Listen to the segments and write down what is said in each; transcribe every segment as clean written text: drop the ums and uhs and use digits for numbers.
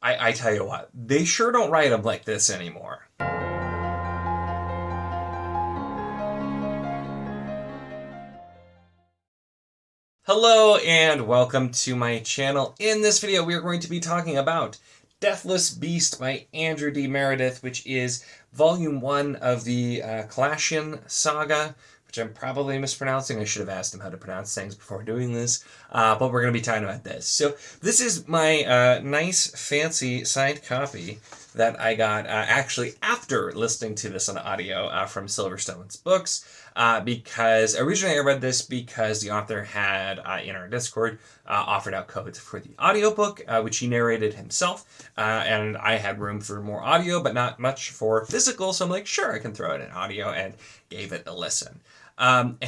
I tell you what, they sure don't write them like this anymore. Hello and welcome to my channel. In this video, we are going to be talking about Deathless Beast by Andrew D. Meredith, which is volume 1 of the Kalashian saga, which I'm probably mispronouncing. I should have asked him how to pronounce things before doing this, but we're going to be talking about this. So this is my nice, fancy signed copy that I got actually after listening to this on audio from Silverstone's books. Because originally I read this because the author had, in our Discord, offered out codes for the audiobook, which he narrated himself, and I had room for more audio, but not much for physical, so I'm like, sure, I can throw it in audio, and gave it a listen. And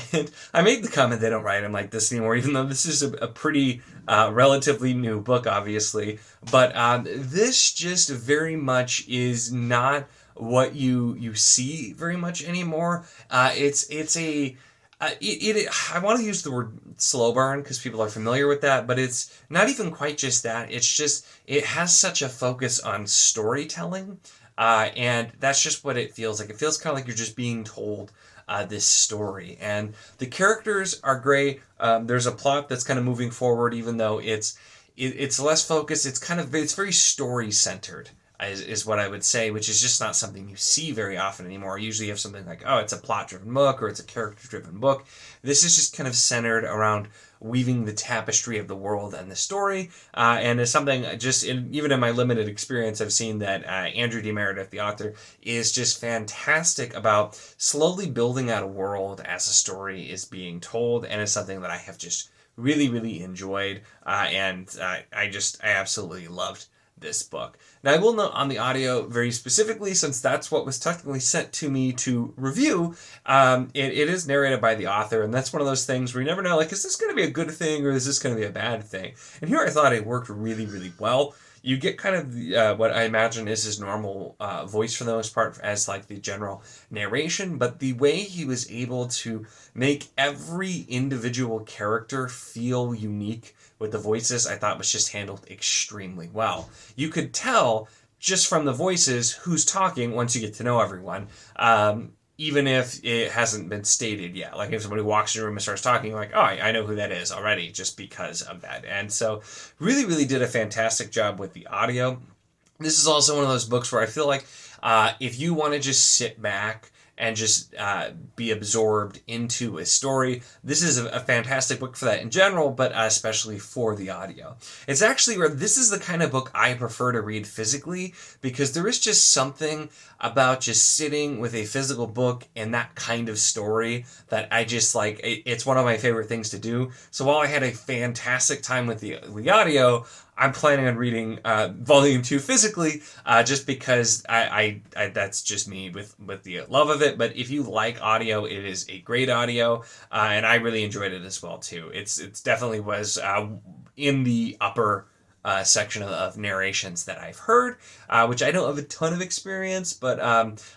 I made the comment they don't write them like this anymore, even though this is a pretty relatively new book, obviously, but this just very much is not what you see very much anymore. I want to use the word slow burn because people are familiar with that, but it's not even quite just that. It's just it has such a focus on storytelling, and that's just what it feels like. It feels kind of like you're just being told this story, and the characters are great. There's a plot that's kind of moving forward, even though it's less focused. It's very story centered. Is what I would say, which is just not something you see very often anymore. Usually you have something like, oh, it's a plot-driven book or it's a character-driven book. This is just kind of centered around weaving the tapestry of the world and the story, and it's something even in my limited experience, I've seen that Andrew D. Meredith, the author, is just fantastic about slowly building out a world as a story is being told, and it's something that I have just really, really enjoyed, and I absolutely loved this book. Now, I will note on the audio very specifically, since that's what was technically sent to me to review, it is narrated by the author, and that's one of those things where you never know, like, is this going to be a good thing or is this going to be a bad thing? And here I thought it worked really, really well. You get kind of what I imagine is his normal voice for the most part as like the general narration, but the way he was able to make every individual character feel unique with the voices, I thought was just handled extremely well. You could tell just from the voices who's talking once you get to know everyone, even if it hasn't been stated yet. Like if somebody walks in the room and starts talking, like, oh, I know who that is already just because of that. And so really, really did a fantastic job with the audio. This is also one of those books where I feel like if you want to just sit back and just be absorbed into a story, this is a fantastic book for that in general, but especially for the audio. It's actually where this is the kind of book I prefer to read physically, because there is just something about just sitting with a physical book and that kind of story that I just like. It's one of my favorite things to do. So while I had a fantastic time with the audio, I'm planning on reading volume 2 physically, just because I that's just me with the love of it. But if you like audio, it is a great audio, and I really enjoyed it as well too. It's definitely was in the upper section of narrations that I've heard, which I don't have a ton of experience, but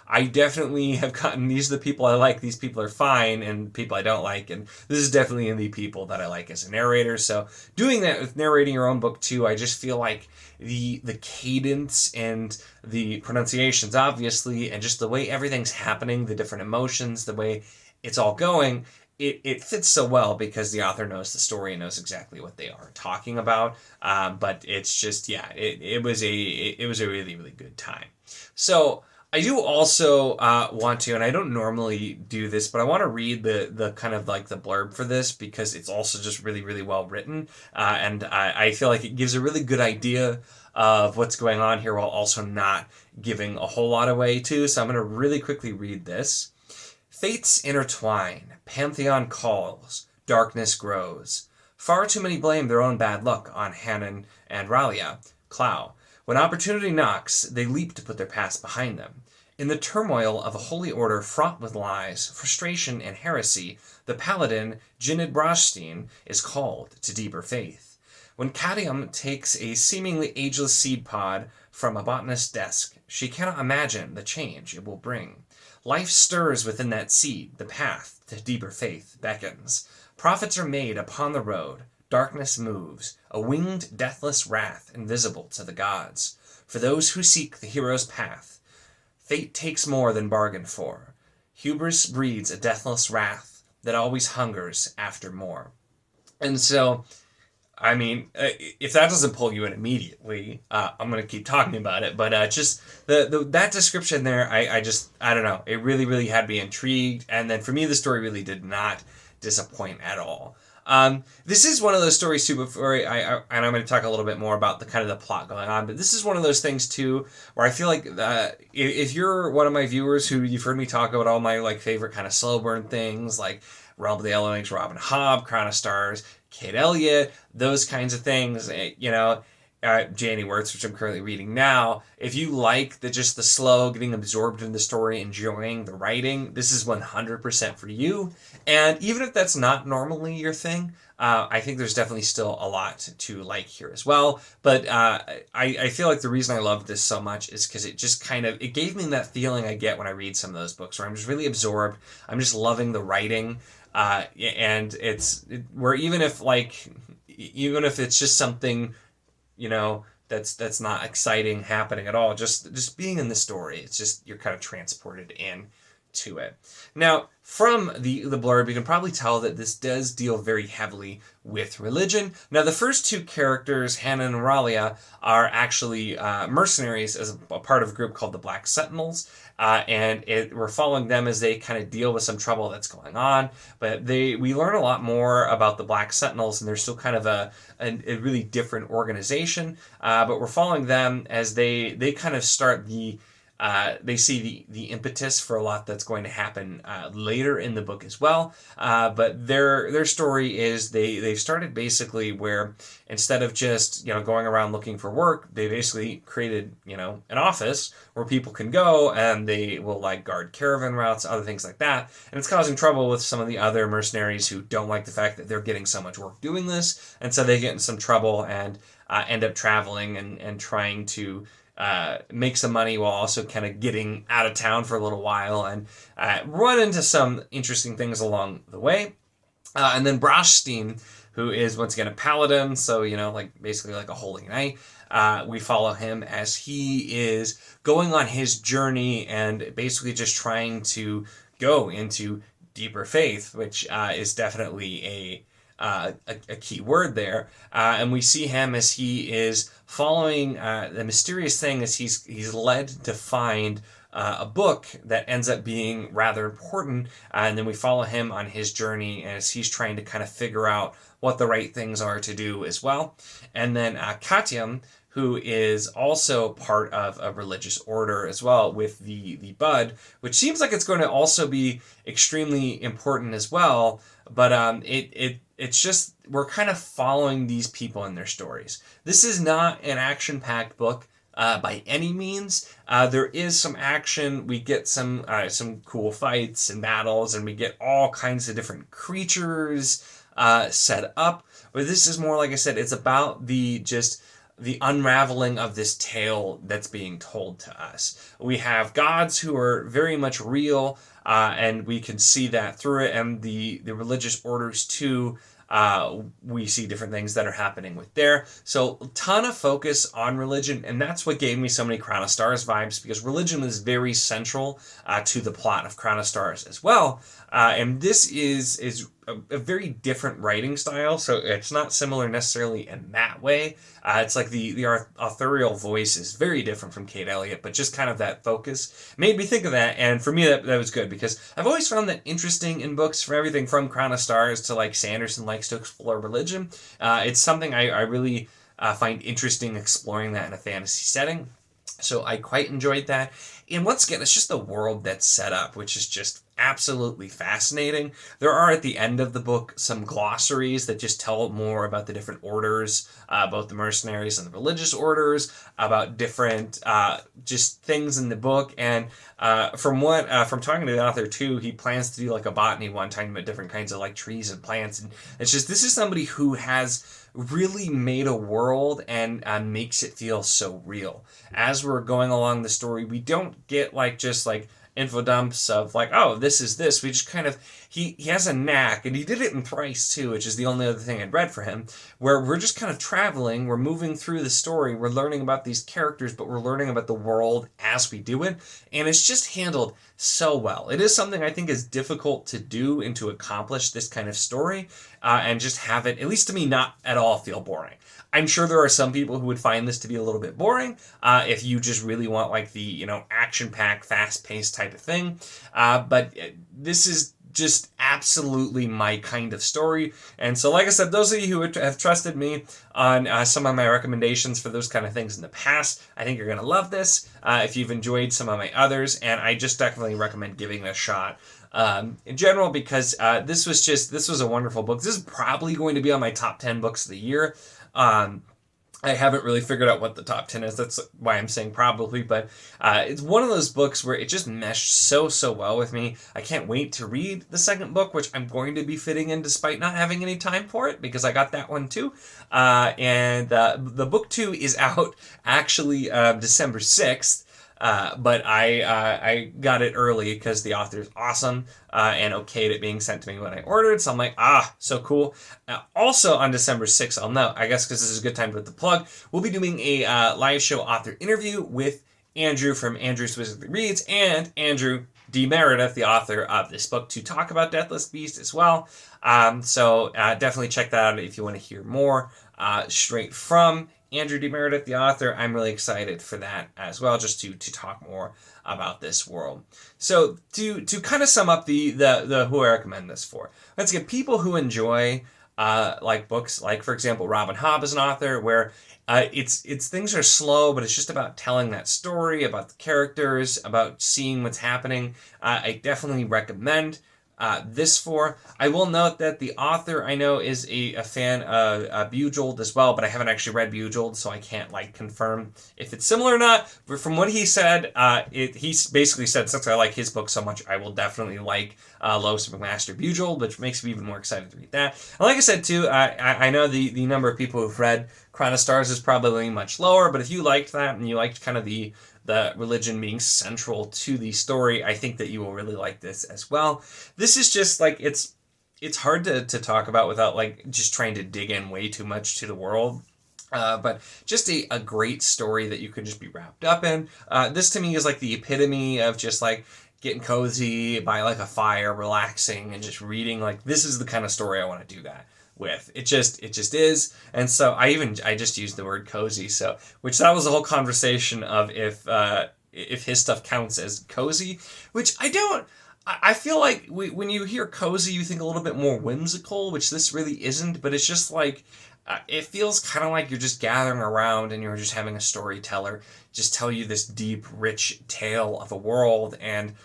I definitely have gotten, these are the people I like, these people are fine, and people I don't like, and this is definitely in the people that I like as a narrator. So doing that with narrating your own book too, I just feel like the cadence and the pronunciations, obviously, and just the way everything's happening, the different emotions, the way it's all going, it fits so well because the author knows the story and knows exactly what they are talking about. But it's just, yeah, it was a really, really good time. So I do also want to, and I don't normally do this, but I want to read the kind of like the blurb for this because it's also just really, really well written. And I feel like it gives a really good idea of what's going on here while also not giving a whole lot away too. So I'm going to really quickly read this. Fates intertwine, pantheon calls, darkness grows. Far too many blame their own bad luck on Hanan and Ralia, Clow. When opportunity knocks, they leap to put their past behind them. In the turmoil of a holy order fraught with lies, frustration, and heresy, the paladin, Jinnid Brashstein, is called to deeper faith. When Cadium takes a seemingly ageless seed pod from a botanist's desk, she cannot imagine the change it will bring. Life stirs within that seed, the path to deeper faith beckons. Prophets are made upon the road, darkness moves, a winged deathless wrath invisible to the gods. For those who seek the hero's path, fate takes more than bargained for. Hubris breeds a deathless wrath that always hungers after more. And so, I mean, if that doesn't pull you in immediately, I'm going to keep talking about it. But just that description there, I don't know. It really, really had me intrigued. And then for me, the story really did not disappoint at all. This is one of those stories too. Before and I'm going to talk a little bit more about the kind of the plot going on. But this is one of those things too, where I feel like if you're one of my viewers who you've heard me talk about all my like favorite kind of slow burn things, like Realm of the Yellow Wings, Robin Hobb, Crown of Stars, Kate Elliott, those kinds of things, Janie Wirtz, which I'm currently reading now. If you like just the slow, getting absorbed in the story, enjoying the writing, this is 100% for you. And even if that's not normally your thing, I think there's definitely still a lot to like here as well. But I feel like the reason I love this so much is because it just it gave me that feeling I get when I read some of those books, where I'm just really absorbed. I'm just loving the writing. And where even if it's just something, that's not exciting happening at all, just being in the story, it's just, you're kind of transported in to it. Now, from the blurb, you can probably tell that this does deal very heavily with religion. Now, the first two characters, Hannah and Auralia, are actually mercenaries as a part of a group called the Black Sentinels. And we're following them as they kind of deal with some trouble that's going on. But we learn a lot more about the Black Sentinels, and they're still kind of a really different organization. But we're following them as they kind of start they see the impetus for a lot that's going to happen later in the book as well. But their story is they've started basically where instead of just going around looking for work, they basically created an office where people can go and they will like guard caravan routes, other things like that. And it's causing trouble with some of the other mercenaries who don't like the fact that they're getting so much work doing this, and so they get in some trouble and end up traveling and trying to make some money while also kind of getting out of town for a little while, and run into some interesting things along the way. And then Broshstein, who is once again a paladin, so basically like a holy knight. We follow him as he is going on his journey and basically just trying to go into deeper faith, which is definitely a key word there. And we see him as he is following the mysterious thing as he's led to find a book that ends up being rather important. And then we follow him on his journey as he's trying to kind of figure out what the right things are to do as well. And then Katyam, who is also part of a religious order as well with the Bud, which seems like it's going to also be extremely important as well. But it's just, we're kind of following these people in their stories. This is not an action-packed book by any means. There is some action. We get some cool fights and battles, and we get all kinds of different creatures set up. But this is more, like I said, it's about the unraveling of this tale that's being told to us. We have gods who are very much real, and we can see that through it, and the religious orders too. We see different things that are happening with there. So a ton of focus on religion, and that's what gave me so many Crown of Stars vibes, because religion is very central to the plot of Crown of Stars as well. And this is a very different writing style, so it's not similar necessarily in that way. It's like the authorial voice is very different from Kate Elliott, but just kind of that focus made me think of that, and for me that was good, because I've always found that interesting in books, from everything from Crown of Stars to like Sanderson likes to explore religion. It's something I really find interesting, exploring that in a fantasy setting. So I quite enjoyed that. And once again, it's just the world that's set up, which is just absolutely fascinating. There are at the end of the book some glossaries that just tell more about the different orders, both the mercenaries and the religious orders, about different just things in the book. And from talking to the author too, he plans to do like a botany one, talking about different kinds of like trees and plants. And it's just, this is somebody who has really made a world and makes it feel so real. As we're going along the story, we don't get just info dumps of like, oh, this is this. We just kind of he has a knack, and he did it in Thrice too, which is the only other thing I'd read for him, where we're just kind of traveling, we're moving through the story, we're learning about these characters, but we're learning about the world as we do it, and it's just handled so well. It is something I think is difficult to do and to accomplish this kind of story, and just have it, at least to me, not at all feel boring. I'm sure there are some people who would find this to be a little bit boring if you just really want like the action-packed, fast-paced type of thing. But this is just absolutely my kind of story. And so, like I said, those of you who have trusted me on some of my recommendations for those kind of things in the past, I think you're going to love this if you've enjoyed some of my others. And I just definitely recommend giving it a shot. In general, because this was a wonderful book. This is probably going to be on my top 10 books of the year. I haven't really figured out what the top 10 is. That's why I'm saying probably, but it's one of those books where it just meshed so well with me. I can't wait to read the second book, which I'm going to be fitting in despite not having any time for it, because I got that one too. And the book 2 is out actually December 6th. But I got it early because the author is awesome and okayed it being sent to me when I ordered. So I'm like, so cool. Also on December 6th, I'll know, I guess because this is a good time to put the plug, we'll be doing a live show author interview with Andrew from Andrew Specifically Reads and Andrew D. Meredith, the author of this book, to talk about Deathless Beast as well. So definitely check that out if you want to hear more straight from Andrew D. Meredith, the author. I'm really excited for that as well, just to talk more about this world. So to kind of sum up the who I recommend this for, let's get people who enjoy like books, like for example, Robin Hobb is an author where it's things are slow, but it's just about telling that story, about the characters, about seeing what's happening. I definitely recommend this for. I will note that the author I know is a fan of Bugeld as well, but I haven't actually read Bugeld, so I can't like confirm if it's similar or not. But from what he said, he basically said, since I like his book so much, I will definitely like Lois McMaster Bugeld, which makes me even more excited to read that. And like I said too, I know the number of people who've read Crown of Stars is probably much lower, but if you liked that and you liked kind of the religion being central to the story, I think that you will really like this as well. This is just like, it's hard to talk about without like just trying to dig in way too much to the world. But just a great story that you can just be wrapped up in. This to me is like the epitome of just like getting cozy by like a fire, relaxing, and just reading. Like, this is the kind of story I want to do that with. It just is. And so I just used the word cozy, so which that was the whole conversation of if his stuff counts as cozy, which I feel like when you hear cozy you think a little bit more whimsical, which this really isn't, but it's just like it feels kind of like you're just gathering around and you're just having a storyteller just tell you this deep, rich tale of a world, and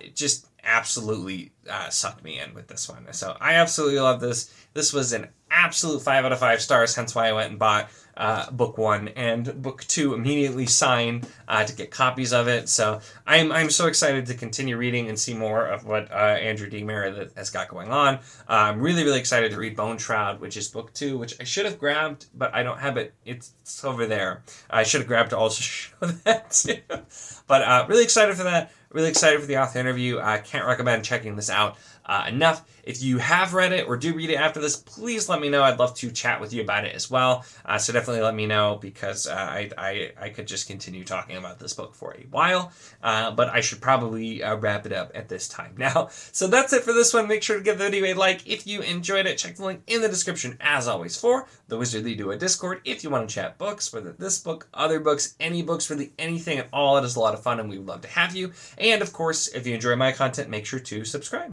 it just absolutely sucked me in with this one. So I absolutely love this. This was an absolute 5 out of 5 stars, hence why I went and bought book 1 and book 2 immediately signed to get copies of it. So I'm so excited to continue reading and see more of what Andrew D. Meredith has got going on. I'm really, really excited to read Bone Shroud, which is book 2, which I should have grabbed, but I don't have it. It's over there. I should have grabbed to also show that too. But really excited for that. Really excited for the author interview. I can't recommend checking this out enough. If you have read it or do read it after this, please let me know. I'd love to chat with you about it as well. So definitely let me know, because I could just continue talking about this book for a while. But I should probably wrap it up at this time now. So that's it for this one. Make sure to give the video a like if you enjoyed it. Check the link in the description, as always, for the Wizardly Duo Discord if you want to chat books, whether this book, other books, any books, really anything at all. It is a lot of fun and we would love to have you. And of course, if you enjoy my content, make sure to subscribe.